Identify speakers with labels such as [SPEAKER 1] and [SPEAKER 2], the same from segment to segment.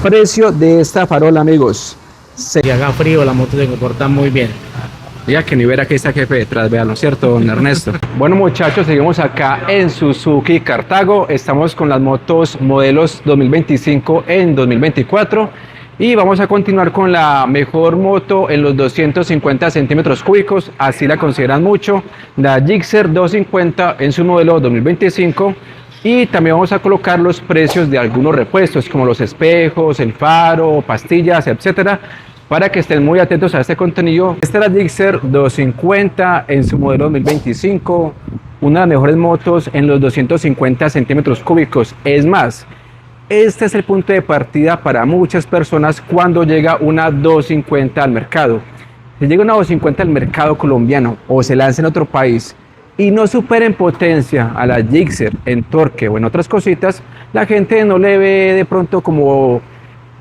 [SPEAKER 1] Precio de esta farola, amigos.
[SPEAKER 2] Si haga frío, la moto se comporta muy bien.
[SPEAKER 1] Ya que ni verá que está jefe detrás, vean, ¿no es cierto, don Ernesto? Bueno, muchachos, seguimos acá en Suzuki Cartago. Estamos con las motos modelos 2025 en 2024 y vamos a continuar con la mejor moto en los 250 centímetros cúbicos, así la consideran mucho, la Gixxer 250 en su modelo 2025. Y también vamos a colocar los precios de algunos repuestos, como los espejos, el faro, pastillas, etcétera, para que estén muy atentos a este contenido. Esta es la Gixxer 250 en su modelo 2025, una de las mejores motos en los 250 centímetros cúbicos. Es más, este es el punto de partida para muchas personas cuando llega una 250 al mercado. Si llega una 250 al mercado colombiano o se lanza en otro país y no supera en potencia a la Gixxer, en torque o en otras cositas, la gente no le ve de pronto como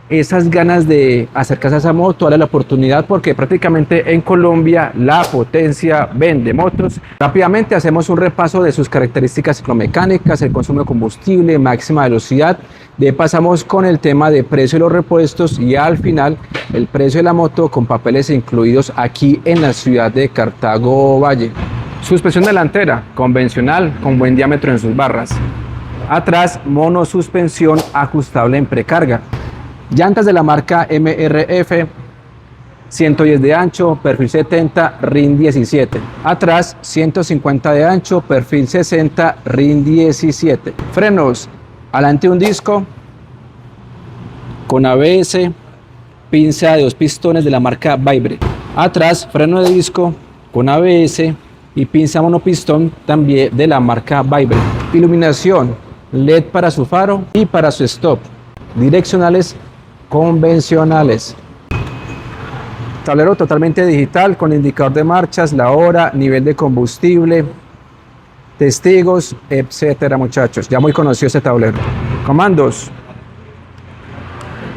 [SPEAKER 1] esas ganas de acercarse a esa moto, darle la oportunidad, porque prácticamente en Colombia la potencia vende motos. Rápidamente hacemos un repaso de sus características ciclomecánicas, el consumo de combustible, máxima velocidad. De pasamos con el tema de precio de los repuestos y al final el precio de la moto con papeles incluidos aquí en la ciudad de Cartago Valle. Suspensión delantera convencional con buen diámetro en sus barras. Atrás, monosuspensión ajustable en precarga. Llantas de la marca MRF, 110 de ancho, perfil 70, RIN 17. Atrás, 150 de ancho, perfil 60, RIN 17. Frenos, adelante un disco con ABS, pinza de 2 pistones de la marca Vibra. Atrás, freno de disco con ABS y pinza monopistón también de la marca Vibra. Iluminación LED para su faro y para su stop. Direccionales convencionales. Tablero totalmente digital con indicador de marchas, la hora, nivel de combustible, testigos, etcétera, muchachos. Ya muy conocido este tablero. Comandos: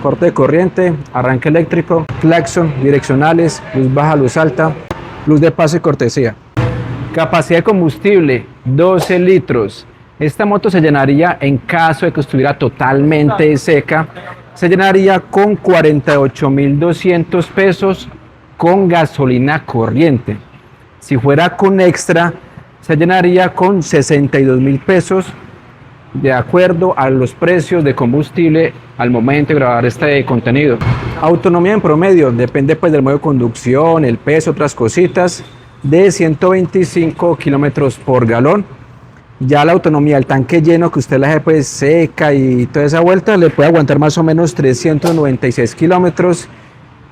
[SPEAKER 1] corte de corriente, arranque eléctrico, claxon, direccionales, luz baja, luz alta, luz de paso y cortesía. Capacidad de combustible, 12 litros. Esta moto se llenaría en caso de que estuviera totalmente seca. Se llenaría con 48.200 pesos con gasolina corriente. Si fuera con extra, se llenaría con 62.000 pesos de acuerdo a los precios de combustible al momento de grabar este contenido. Autonomía en promedio, depende pues del modo de conducción, el peso, otras cositas, de 125 kilómetros por galón. Ya la autonomía, el tanque lleno que usted la deje pues seca y toda esa vuelta, le puede aguantar más o menos 396 kilómetros.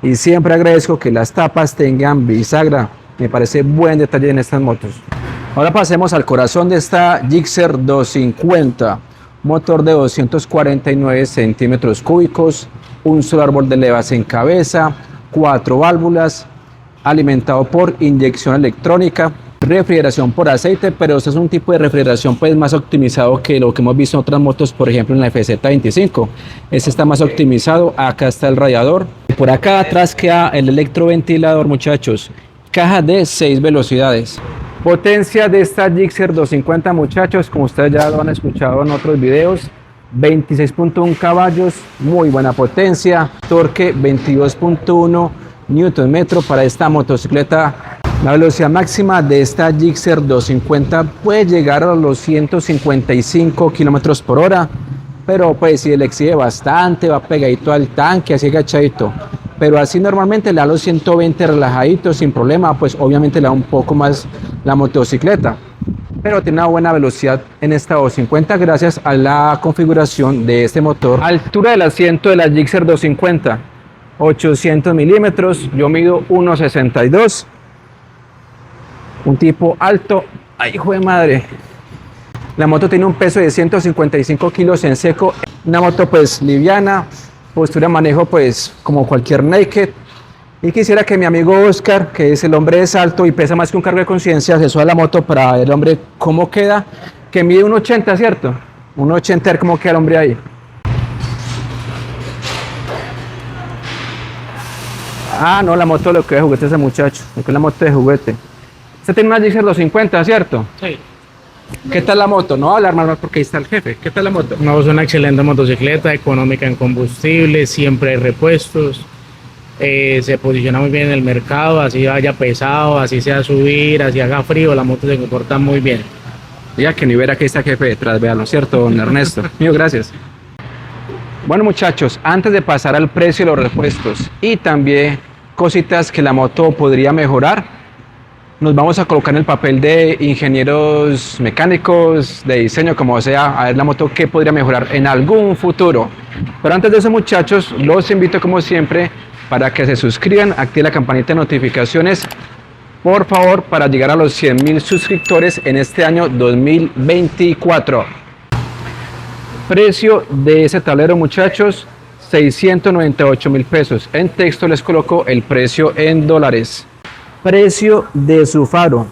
[SPEAKER 1] Y siempre agradezco que las tapas tengan bisagra, me parece buen detalle en estas motos. Ahora pasemos al corazón de esta Gixxer 250, motor de 249 centímetros cúbicos, un solo árbol de levas en cabeza, 4 válvulas, alimentado por inyección electrónica, refrigeración por aceite, pero este es un tipo de refrigeración pues más optimizado que lo que hemos visto en otras motos, por ejemplo en la FZ25. Este está más optimizado. Acá está el radiador y por acá atrás queda el electroventilador, muchachos. Caja de 6 velocidades. Potencia de esta Gixxer 250, muchachos, como ustedes ya lo han escuchado en otros videos, 26.1 caballos, muy buena potencia, torque 22.1 Nm para esta motocicleta. La velocidad máxima de esta Gixxer 250 puede llegar a los 155 km por hora, pero pues si le exige bastante, va pegadito al tanque, así agachadito. Pero así normalmente le da los 120 relajaditos sin problema, pues obviamente le da un poco más la motocicleta. Pero tiene una buena velocidad en esta 250 gracias a la configuración de este motor. Altura del asiento de la Gixxer 250, 800 milímetros, yo mido 1,62. Un tipo alto. ¡Ay, hijo de madre! La moto tiene un peso de 155 kilos en seco. Una moto pues liviana, postura de manejo pues como cualquier naked. Y quisiera que mi amigo Oscar, que es el hombre de salto y pesa más que un cargo de conciencia, se suba a la moto para ver el hombre cómo queda. Que mide 1,80, ¿cierto? 1,80, a ver cómo queda el hombre ahí. Ah, no, la moto lo que es juguete ese muchacho. Lo que es la moto de juguete. Usted tiene una Gixxer 250, ¿cierto?
[SPEAKER 2] Sí.
[SPEAKER 1] ¿Qué tal la moto? No voy a hablar más porque ahí está el jefe. ¿Qué tal la moto?
[SPEAKER 2] No, es una excelente motocicleta, económica en combustible, siempre hay repuestos. Se posiciona muy bien en el mercado, así vaya pesado, así sea subir, así haga frío, la moto se comporta muy bien.
[SPEAKER 1] Ya que ni ver aquí está el jefe detrás, véanlo, ¿cierto, don Ernesto? Mío, gracias. Bueno, muchachos, antes de pasar al precio de los repuestos y también cositas que la moto podría mejorar, nos vamos a colocar en el papel de ingenieros mecánicos, de diseño, como sea, a ver la moto qué podría mejorar en algún futuro. Pero antes de eso, muchachos, los invito como siempre para que se suscriban, activen la campanita de notificaciones, por favor, para llegar a los 100.000 suscriptores en este año 2024. Precio de ese tablero, muchachos, 698.000 pesos. En texto les coloco el precio en dólares. Precio de su faro,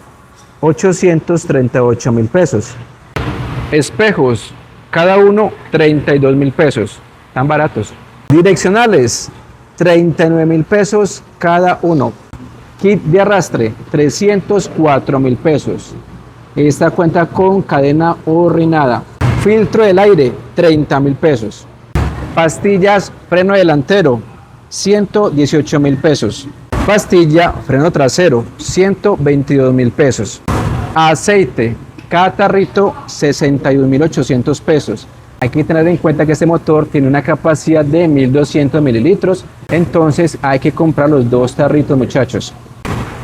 [SPEAKER 1] 838.000 pesos. Espejos, cada uno 32.000 pesos. Tan baratos. Direccionales, 39.000 pesos cada uno. Kit de arrastre, 304.000 pesos. Esta cuenta con cadena horrinada. Filtro del aire, 30.000 pesos. Pastillas freno delantero, 118.000 pesos. Pastilla freno trasero, 122.000 pesos. Aceite, cada tarrito, 61.800 pesos. Hay que tener en cuenta que este motor tiene una capacidad de 1.200 mililitros, entonces hay que comprar los dos tarritos, muchachos.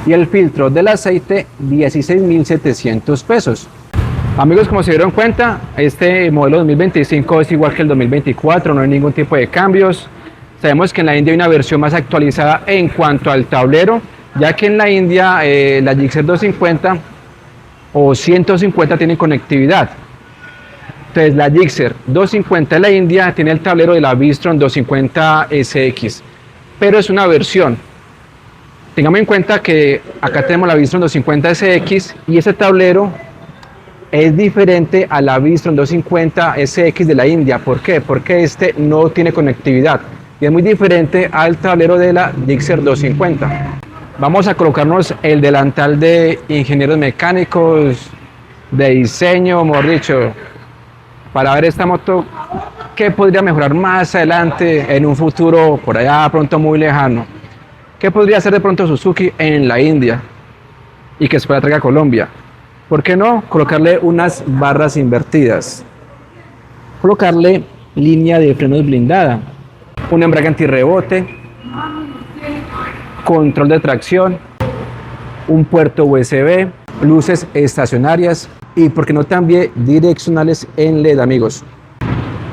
[SPEAKER 1] Y el filtro del aceite, 16.700 pesos. Amigos, como se dieron cuenta, este modelo 2025 es igual que el 2024, no hay ningún tipo de cambios. Sabemos que en la India hay una versión más actualizada en cuanto al tablero, ya que en la India la Gixxer 250 o 150 tienen conectividad. Entonces la Gixxer 250 de la India tiene el tablero de la Bistron 250 SX, pero es una versión. Tengamos en cuenta que acá tenemos la Bistron 250 SX y ese tablero es diferente a la Bistron 250 SX de la India. ¿Por qué? Porque este no tiene conectividad y es muy diferente al tablero de la Gixxer 250. Vamos a colocarnos el delantal de ingenieros mecánicos, de diseño, mejor dicho, para ver esta moto qué podría mejorar más adelante en un futuro por allá pronto muy lejano. ¿Qué podría hacer de pronto Suzuki en la India y que se pueda traer a Colombia? ¿Por qué no colocarle unas barras invertidas? Colocarle línea de frenos blindada, un embrague antirrebote, control de tracción, un puerto USB, luces estacionarias y, por qué no, también direccionales en LED, amigos.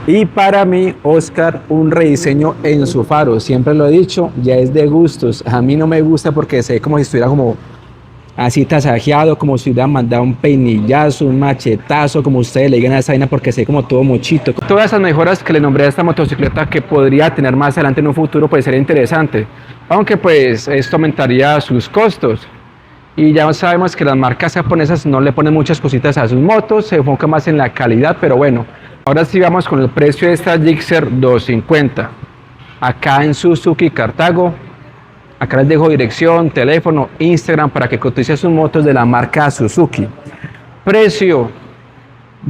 [SPEAKER 1] Y para mí, Oscar, un rediseño en su faro, siempre lo he dicho, ya es de gustos. A mí no me gusta porque se ve como si estuviera como así tasajeado, como si hubiera mandado un peinillazo, un machetazo, como ustedes le digan a esa vaina, porque se ve como todo mochito. Todas esas mejoras que le nombré a esta motocicleta que podría tener más adelante en un futuro, pues sería interesante, aunque pues esto aumentaría sus costos. Y ya sabemos que las marcas japonesas no le ponen muchas cositas a sus motos, se enfoca más en la calidad, pero bueno. Ahora sí vamos con el precio de esta Gixxer 250, acá en Suzuki Cartago. Acá les dejo dirección, teléfono, Instagram para que coticen sus motos de la marca Suzuki. Precio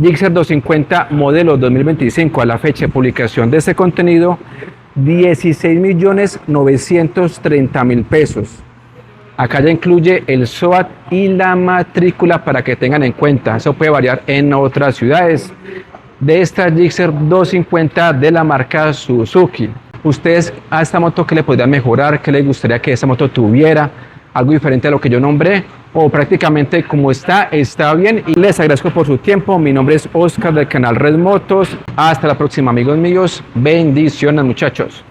[SPEAKER 1] Gixxer 250 modelo 2025 a la fecha de publicación de este contenido, 16.930.000 pesos. Acá ya incluye el SOAT y la matrícula para que tengan en cuenta. Eso puede variar en otras ciudades. De esta Gixxer 250 de la marca Suzuki, ustedes a esta moto, ¿qué le podrían mejorar? ¿Qué les gustaría que esta moto tuviera? ¿Algo diferente a lo que yo nombré? O prácticamente como está bien. Y les agradezco por su tiempo. Mi nombre es Oscar del canal Red Motos. Hasta la próxima, amigos míos. Bendiciones, muchachos.